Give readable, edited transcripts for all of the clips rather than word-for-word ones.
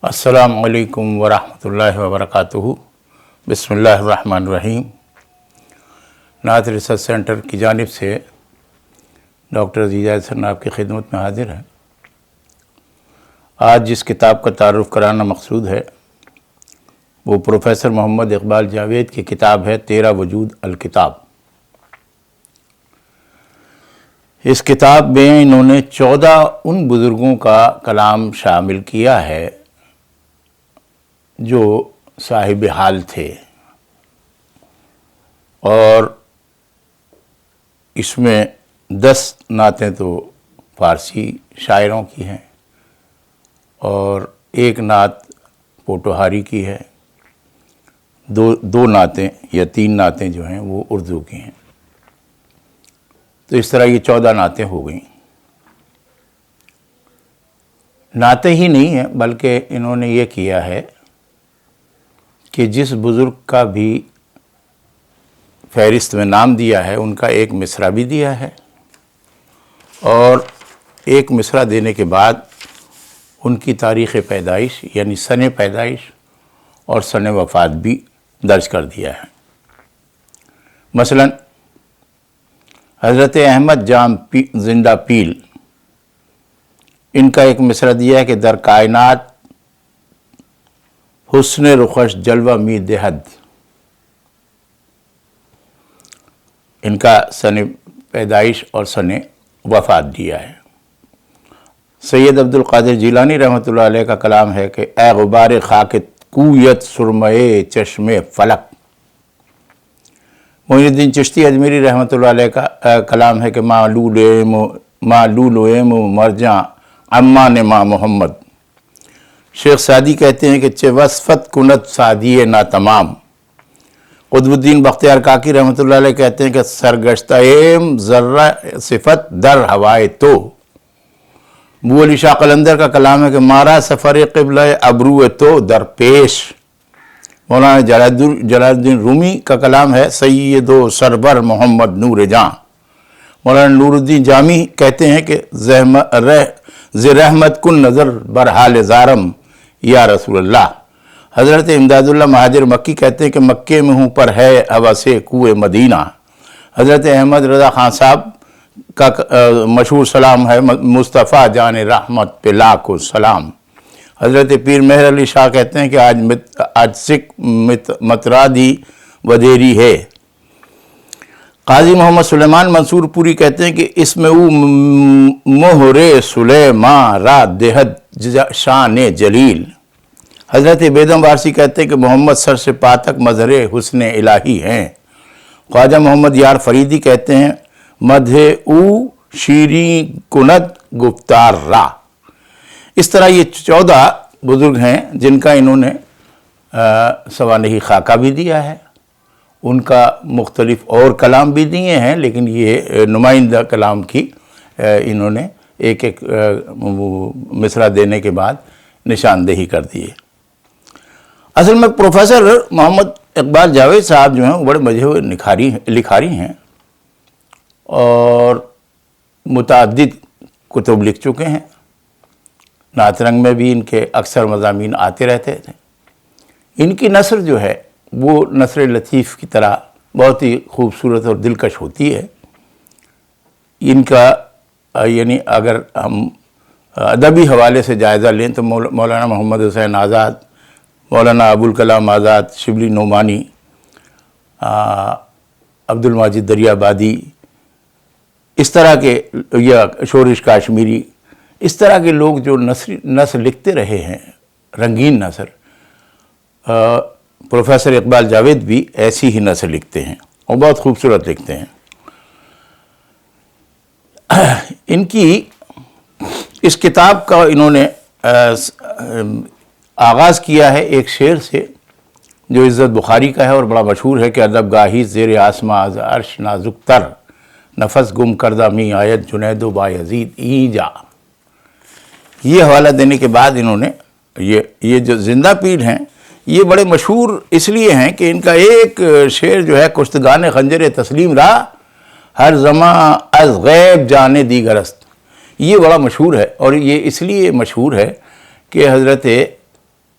السلام علیکم ورحمۃ اللہ وبرکاتہ۔ بسم اللہ الرحمن الرحیم۔ نعت ریسرچ سینٹر کی جانب سے ڈاکٹر عزیز احسن آپ کی خدمت میں حاضر ہے۔ آج جس کتاب کا تعارف کرانا مقصود ہے وہ پروفیسر محمد اقبال جاوید کی کتاب ہے تیرا وجود الکتاب۔ اس کتاب میں انہوں نے 14 ان بزرگوں کا کلام شامل کیا ہے جو صاحب حال تھے، اور اس میں 10 نعتیں تو فارسی شاعروں کی ہیں اور ایک نعت پوٹوہاری کی ہے، دو نعتیں یا 3 نعتیں جو ہیں وہ اردو کی ہیں۔ تو اس طرح یہ 14 نعتیں ہو گئیں۔ نعتیں ہی نہیں ہیں بلکہ انہوں نے یہ کیا ہے کہ جس بزرگ کا بھی فہرست میں نام دیا ہے ان کا ایک مصرع بھی دیا ہے، اور ایک مصرع دینے کے بعد ان کی تاریخ پیدائش یعنی سن پیدائش اور سن وفات بھی درج کر دیا ہے۔ مثلا حضرت احمد جام زندہ پیل، ان کا ایک مصرع دیا ہے کہ در کائنات حسن رخش جلوہ می دہد۔ ان کا سن پیدائش اور سن وفات دیا ہے۔ سید عبد القادر جیلانی رحمۃ اللہ علیہ کا کلام ہے کہ اے غبار خاک کویت سرمئے چشم فلک۔ معین الدین چشتی اجمیری رحمۃ اللہ علیہ کا کلام ہے کہ معلول مرجاں امان ما محمد۔ شیخ سعدی کہتے ہیں کہ چہ وصفت کنت سعدی نا تمام۔ قطب الدین بختیار کاکی رحمۃ اللہ علیہ کہتے ہیں کہ سرگشتہ ایم ذرہ صفت در ہوائے تو۔ ابو علی شاہ قلندر کا کلام ہے کہ مارا سفر قبلہ ابرو تو در پیش۔ مولانا جلال الدین رومی کا کلام ہے سید و سربر محمد نور جاں۔ مولانا نور الدین جامی کہتے ہیں کہ رحمت کن نظر برحال زارم یا رسول اللہ۔ حضرت امداد اللہ مہاجر مکی کہتے ہیں کہ مکے میں ہوں پر ہے ہوا سے کوئے مدینہ۔ حضرت احمد رضا خان صاحب کا مشہور سلام ہے مصطفیٰ جان رحمت پہ لاکھوں سلام۔ حضرت پیر مہر علی شاہ کہتے ہیں کہ آج سکھ مترادی ودیری ہے۔ قاضی محمد سلیمان منصور پوری کہتے ہیں کہ اس میں او مہر سلیمان را دہد شان جلیل۔ حضرت بیدم وارسی کہتے ہیں کہ محمد سر سے پا تک مظہر حسن الہی ہیں۔ خواجہ محمد یار فریدی کہتے ہیں مدح او شیریں کند گفتار را۔ اس طرح یہ 14 بزرگ ہیں جن کا انہوں نے سوانحی خاکہ بھی دیا ہے، ان کا مختلف اور کلام بھی دیے ہیں، لیکن یہ نمائندہ کلام کی انہوں نے ایک ایک مصرع دینے کے بعد نشاندہی کر دی ہے۔ اصل میں پروفیسر محمد اقبال جاوید صاحب جو ہیں وہ بڑے مجھے ہوئے لکھاری ہیں اور متعدد کتب لکھ چکے ہیں۔ نعت رنگ میں بھی ان کے اکثر مضامین آتے رہتے تھے۔ ان کی نثر جو ہے وہ نثر لطیف کی طرح بہت ہی خوبصورت اور دلکش ہوتی ہے۔ ان کا یعنی اگر ہم ادبی حوالے سے جائزہ لیں تو مولانا محمد حسین آزاد، مولانا ابوالکلام آزاد، شبلی نعمانی، عبد الماجد دریابادی، اس طرح کے یا شورش کاشمیری، اس طرح کے لوگ جو نثر لکھتے رہے ہیں، رنگین نثر، پروفیسر اقبال جاوید بھی ایسی ہی نثر لکھتے ہیں اور بہت خوبصورت لکھتے ہیں۔ ان کی اس کتاب کا انہوں نے آغاز کیا ہے ایک شعر سے جو عزت بخاری کا ہے اور بڑا مشہور ہے کہ ادب گاہی زیر آسماں از عرش نازک تر، نفس گم کردہ می آیت جنید و بایزید ایجا۔ یہ حوالہ دینے کے بعد انہوں نے یہ جو زندہ پیل ہیں یہ بڑے مشہور اس لیے ہیں کہ ان کا ایک شعر جو ہے کشتگان خنجر تسلیم را ہر زماں از غیب جانے دیگرست، یہ بڑا مشہور ہے، اور یہ اس لیے مشہور ہے کہ حضرت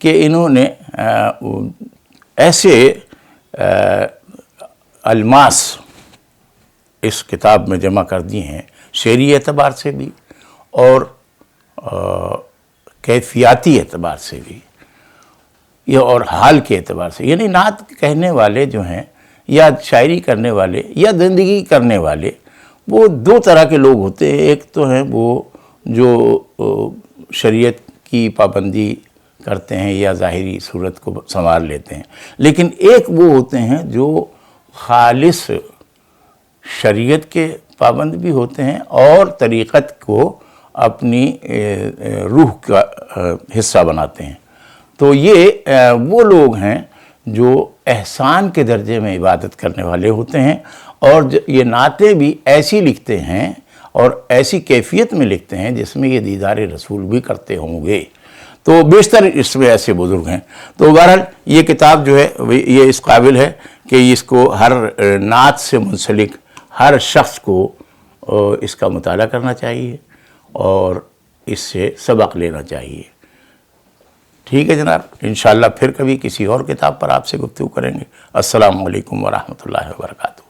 کہ انہوں نے ایسے الماس اس کتاب میں جمع کر دی ہیں، شعری اعتبار سے بھی اور کیفیاتی اعتبار سے بھی، یہ اور حال کے اعتبار سے. یعنی نعت کہنے والے جو ہیں یا شاعری کرنے والے یا زندگی کرنے والے، وہ دو طرح کے لوگ ہوتے ہیں. ایک تو ہیں وہ جو شریعت کی پابندی کرتے ہیں یا ظاہری صورت کو سنوار لیتے ہیں، لیکن ایک وہ ہوتے ہیں جو خالص شریعت کے پابند بھی ہوتے ہیں اور طریقت کو اپنی روح کا حصہ بناتے ہیں. تو یہ وہ لوگ ہیں جو احسان کے درجے میں عبادت کرنے والے ہوتے ہیں، اور یہ نعتیں بھی ایسی لکھتے ہیں اور ایسی کیفیت میں لکھتے ہیں جس میں یہ دیدار رسول بھی کرتے ہوں گے. تو بیشتر اس میں ایسے بزرگ ہیں. تو بہرحال یہ کتاب جو ہے یہ اس قابل ہے کہ اس کو ہر نعت سے منسلک ہر شخص کو اس کا مطالعہ کرنا چاہیے اور اس سے سبق لینا چاہیے. ٹھیک ہے جناب، انشاءاللہ پھر کبھی کسی اور کتاب پر آپ سے گفتگو کریں گے. السلام علیکم ورحمۃ اللہ وبرکاتہ.